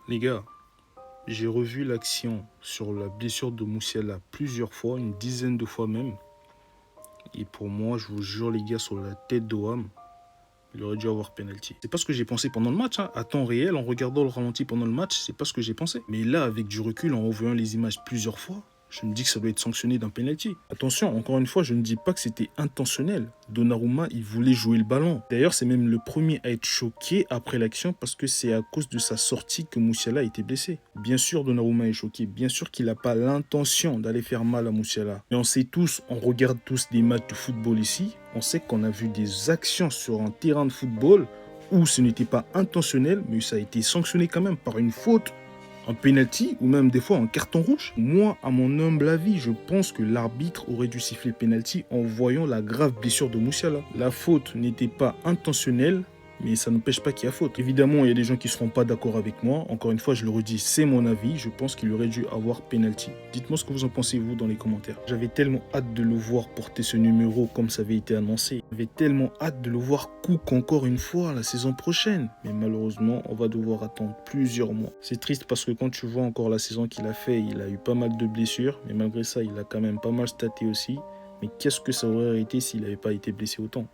Les gars, j'ai revu l'action sur la blessure de Moussiala plusieurs fois, une dizaine de fois même. Et pour moi, je vous jure les gars, sur la tête d'Oham, il aurait dû avoir penalty. C'est pas ce que j'ai pensé pendant le match, hein. À temps réel, en regardant le ralenti pendant le match, c'est pas ce que j'ai pensé. Mais là, avec du recul, en revoyant les images plusieurs fois, je me dis que ça doit être sanctionné d'un penalty. Attention, encore une fois, je ne dis pas que c'était intentionnel. Donnarumma, il voulait jouer le ballon. D'ailleurs, c'est même le premier à être choqué après l'action parce que c'est à cause de sa sortie que Moussiala a été blessé. Bien sûr, Donnarumma est choqué. Bien sûr qu'il n'a pas l'intention d'aller faire mal à Moussiala. Mais on sait tous, on regarde tous des matchs de football ici, on sait qu'on a vu des actions sur un terrain de football où ce n'était pas intentionnel, mais ça a été sanctionné quand même par une faute, un penalty ou même des fois un carton rouge. Moi, à mon humble avis, je pense que l'arbitre aurait dû siffler penalty en voyant la grave blessure de Moussiala. La faute n'était pas intentionnelle, mais ça n'empêche pas qu'il y a faute. Évidemment, il y a des gens qui ne seront pas d'accord avec moi. Encore une fois, je le redis, c'est mon avis. Je pense qu'il aurait dû avoir penalty. Dites-moi ce que vous en pensez, vous, dans les commentaires. J'avais tellement hâte de le voir porter ce numéro comme ça avait été annoncé. J'avais tellement hâte de le voir cook encore une fois la saison prochaine. Mais malheureusement, on va devoir attendre plusieurs mois. C'est triste parce que quand tu vois encore la saison qu'il a fait, il a eu pas mal de blessures. Mais malgré ça, il a quand même pas mal staté aussi. Mais qu'est-ce que ça aurait été s'il n'avait pas été blessé autant?